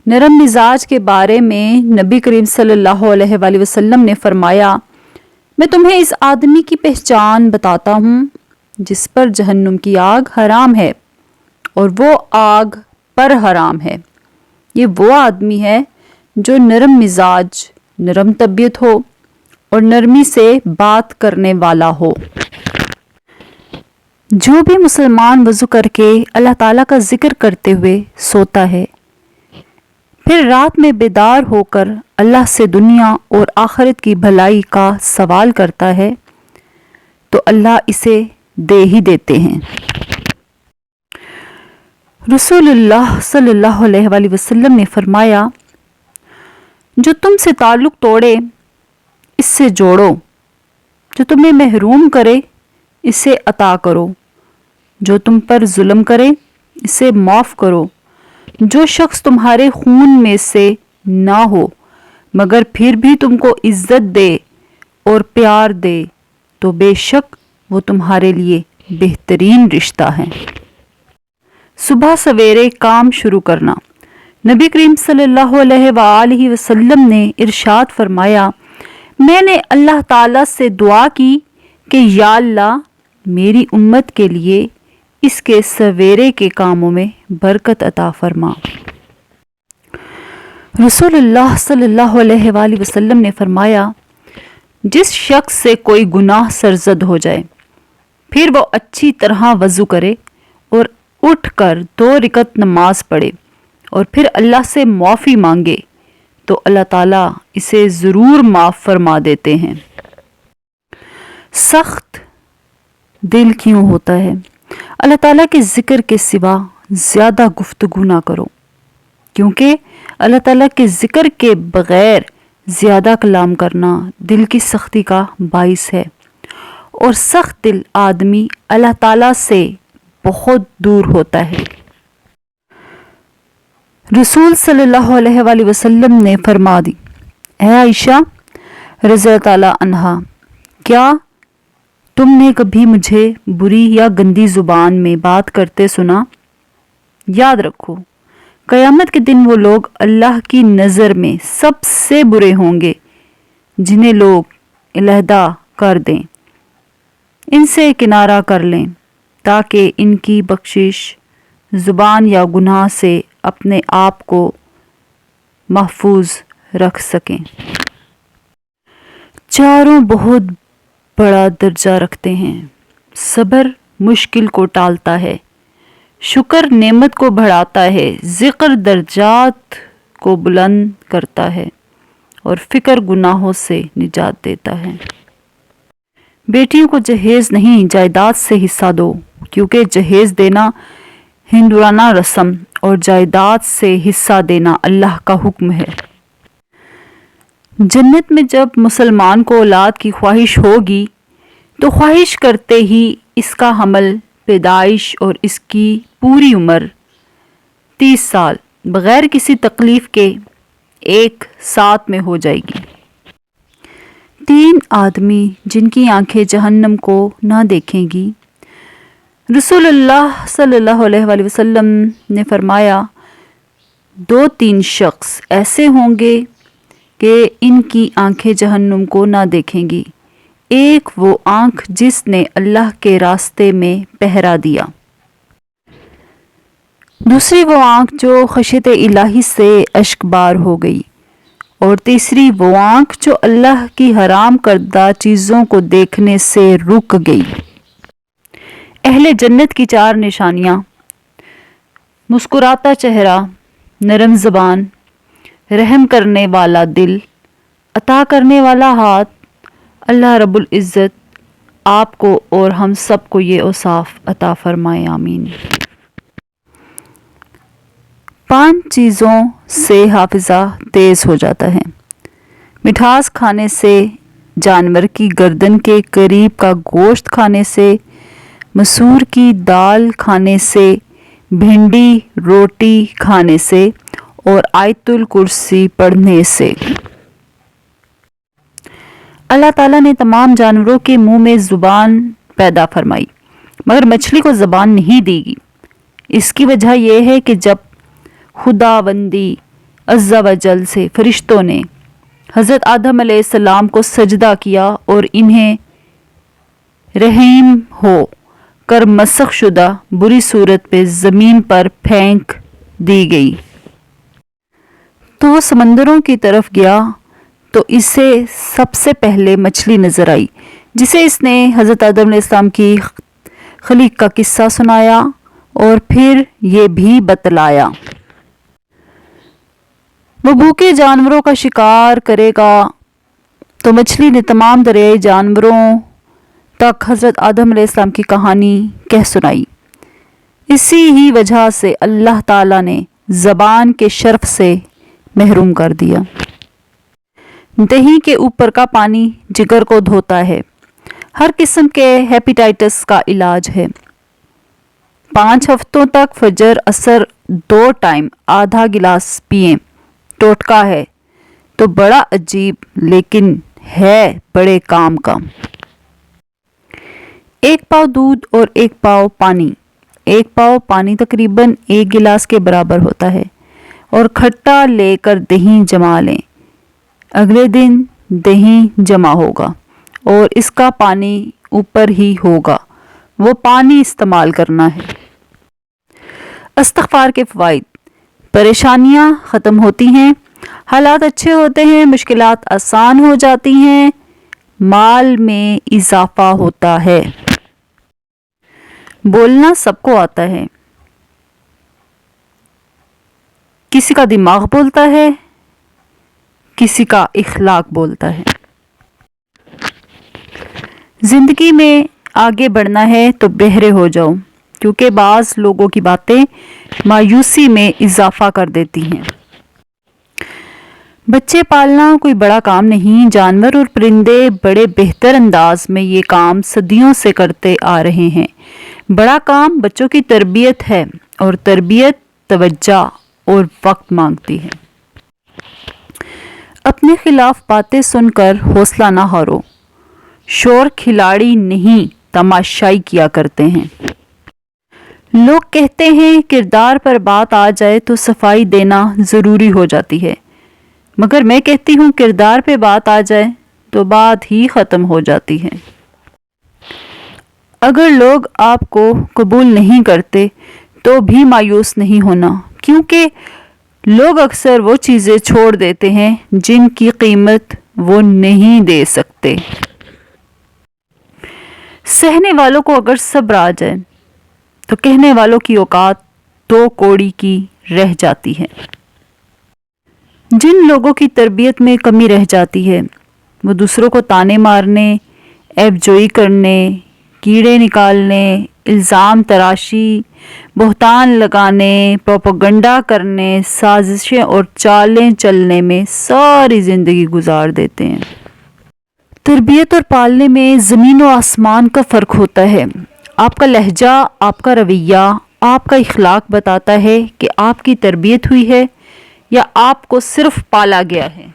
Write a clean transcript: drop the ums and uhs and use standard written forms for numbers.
نرم مزاج کے بارے میں نبی کریم صلی اللہ علیہ وآلہ وسلم نے فرمایا، میں تمہیں اس آدمی کی پہچان بتاتا ہوں جس پر جہنم کی آگ حرام ہے اور وہ آگ پر حرام ہے۔ یہ وہ آدمی ہے جو نرم مزاج، نرم طبیعت ہو اور نرمی سے بات کرنے والا ہو۔ جو بھی مسلمان وضو کر کے اللہ تعالیٰ کا ذکر کرتے ہوئے سوتا ہے، پھر رات میں بیدار ہو کر اللہ سے دنیا اور آخرت کی بھلائی کا سوال کرتا ہے تو اللہ اسے دے ہی دیتے ہیں۔ رسول اللہ صلی اللہ علیہ وآلہ وسلم نے فرمایا، جو تم سے تعلق توڑے اس سے جوڑو، جو تمہیں محروم کرے اسے عطا کرو، جو تم پر ظلم کرے اسے معاف کرو۔ جو شخص تمہارے خون میں سے نہ ہو مگر پھر بھی تم کو عزت دے اور پیار دے تو بے شک وہ تمہارے لیے بہترین رشتہ ہے۔ صبح سویرے کام شروع کرنا۔ نبی کریم صلی اللہ علیہ وآلہ وسلم نے ارشاد فرمایا، میں نے اللہ تعالیٰ سے دعا کی کہ یا اللہ میری امت کے لیے اس کے سویرے کے کاموں میں برکت عطا فرما۔ رسول اللہ صلی اللہ علیہ وآلہ وسلم نے فرمایا، جس شخص سے کوئی گناہ سرزد ہو جائے پھر وہ اچھی طرح وضو کرے اور اٹھ کر 2 رکعت نماز پڑھے اور پھر اللہ سے معافی مانگے تو اللہ تعالیٰ اسے ضرور معاف فرما دیتے ہیں۔ سخت دل کیوں ہوتا ہے؟ اللہ تعالیٰ کے ذکر کے سوا زیادہ گفتگو نہ کرو، کیونکہ اللہ تعالیٰ کے ذکر کے بغیر زیادہ کلام کرنا دل کی سختی کا باعث ہے، اور سخت دل آدمی اللہ تعالیٰ سے بہت دور ہوتا ہے۔ رسول صلی اللہ علیہ وآلہ وسلم نے فرما دی، اے عائشہ رضی اللہ تعالیٰ عنہا، کیا تم نے کبھی مجھے بری یا گندی زبان میں بات کرتے سنا؟ یاد رکھو قیامت کے دن وہ لوگ اللہ کی نظر میں سب سے برے ہوں گے جنہیں لوگ علیحدہ کر دیں، ان سے کنارہ کر لیں تاکہ ان کی بخشش زبان یا گناہ سے اپنے آپ کو محفوظ رکھ سکیں۔ چاروں بہت بڑا درجہ رکھتے ہیں۔ صبر مشکل کو ٹالتا ہے، شکر نعمت کو بڑھاتا ہے، ذکر درجات کو بلند کرتا ہے اور فکر گناہوں سے نجات دیتا ہے۔ بیٹیوں کو جہیز نہیں جائیداد سے حصہ دو، کیونکہ جہیز دینا ہندوانہ رسم اور جائیداد سے حصہ دینا اللہ کا حکم ہے۔ جنت میں جب مسلمان کو اولاد کی خواہش ہوگی تو خواہش کرتے ہی اس کا حمل، پیدائش اور اس کی پوری عمر 30 سال بغیر کسی تکلیف کے ایک ساتھ میں ہو جائے گی۔ 3 آدمی جن کی آنکھیں جہنم کو نہ دیکھیں گی۔ رسول اللہ صلی اللہ علیہ وآلہ وسلم نے فرمایا، 2-3 شخص ایسے ہوں گے کہ ان کی آنکھیں جہنم کو نہ دیکھیں گی۔ ایک وہ آنکھ جس نے اللہ کے راستے میں پہرا دیا، دوسری وہ آنکھ جو خشیت الہی سے اشک بار ہو گئی، اور تیسری وہ آنکھ جو اللہ کی حرام کردہ چیزوں کو دیکھنے سے رک گئی۔ اہل جنت کی 4 نشانیاں: مسکراتا چہرہ، نرم زبان، رحم کرنے والا دل، عطا کرنے والا ہاتھ۔ اللہ رب العزت آپ کو اور ہم سب کو یہ اوصاف عطا فرمائے، آمین۔ 5 چیزوں سے حافظہ تیز ہو جاتا ہے۔ مٹھاس کھانے سے، جانور کی گردن کے قریب کا گوشت کھانے سے، مسور کی دال کھانے سے، بھنڈی روٹی کھانے سے اور آیت الکرسی پڑھنے سے۔ اللہ تعالیٰ نے تمام جانوروں کے منہ میں زبان پیدا فرمائی مگر مچھلی کو زبان نہیں دی گی۔ اس کی وجہ یہ ہے کہ جب خداوندی عز و جل سے فرشتوں نے حضرت آدم علیہ السلام کو سجدہ کیا اور انہیں رحیم ہو کر مسخ شدہ بری صورت پہ زمین پر پھینک دی گئی۔ تو وہ سمندروں کی طرف گیا تو اسے سب سے پہلے مچھلی نظر آئی، جسے اس نے حضرت آدم علیہ السلام کی خلیق کا قصہ سنایا اور پھر یہ بھی بتلایا۔ وہ بھوکے جانوروں کا شکار کرے گا تو مچھلی نے تمام دریائی جانوروں تک حضرت آدم علیہ السلام کی کہانی کہہ سنائی۔ اسی ہی وجہ سے اللہ تعالیٰ نے زبان کے شرف سے محروم کر دیا۔ دہی کے اوپر کا پانی جگر کو دھوتا ہے، ہر قسم کے ہیپیٹائٹس کا علاج ہے۔ 5 ہفتوں تک فجر اثر 2 ٹائم آدھا گلاس پئیں، ٹوٹکا ہے تو بڑا عجیب لیکن ہے بڑے کام کا۔ 1 پاؤ دودھ اور 1 پاؤ پانی، 1 پاؤ پانی تقریباً 1 گلاس کے برابر ہوتا ہے، اور کھٹا لے کر دہی جما لیں۔ اگلے دن دہی جمع ہوگا اور اس کا پانی اوپر ہی ہوگا، وہ پانی استعمال کرنا ہے۔ استغفار کے فوائد: پریشانیاں ختم ہوتی ہیں، حالات اچھے ہوتے ہیں، مشکلات آسان ہو جاتی ہیں، مال میں اضافہ ہوتا ہے۔ بولنا سب کو آتا ہے، کسی کا دماغ بولتا ہے، کسی کا اخلاق بولتا ہے۔ زندگی میں آگے بڑھنا ہے تو بہرے ہو جاؤ، کیونکہ بعض لوگوں کی باتیں مایوسی میں اضافہ کر دیتی ہیں۔ بچے پالنا کوئی بڑا کام نہیں، جانور اور پرندے بڑے بہتر انداز میں یہ کام صدیوں سے کرتے آ رہے ہیں۔ بڑا کام بچوں کی تربیت ہے، اور تربیت توجہ اور وقت مانگتی ہے۔ اپنے خلاف باتیں سن کر حوصلہ نہ ہارو، شور کھلاڑی نہیں تماشائی کیا کرتے ہیں۔ لوگ کہتے ہیں کردار پر بات آ جائے تو صفائی دینا ضروری ہو جاتی ہے، مگر میں کہتی ہوں کردار پہ بات آ جائے تو بات ہی ختم ہو جاتی ہے۔ اگر لوگ آپ کو قبول نہیں کرتے تو بھی مایوس نہیں ہونا، کیونکہ لوگ اکثر وہ چیزیں چھوڑ دیتے ہیں جن کی قیمت وہ نہیں دے سکتے۔ سہنے والوں کو اگر صبر آ جائے تو کہنے والوں کی اوقات 2 کوڑی کی رہ جاتی ہے۔ جن لوگوں کی تربیت میں کمی رہ جاتی ہے وہ دوسروں کو طعنے مارنے، عیب جوئی کرنے، کیڑے نکالنے، الزام تراشی، بہتان لگانے، پروپیگنڈا کرنے، سازشیں اور چالیں چلنے میں ساری زندگی گزار دیتے ہیں۔ تربیت اور پالنے میں زمین و آسمان کا فرق ہوتا ہے۔ آپ کا لہجہ، آپ کا رویہ، آپ کا اخلاق بتاتا ہے کہ آپ کی تربیت ہوئی ہے یا آپ کو صرف پالا گیا ہے۔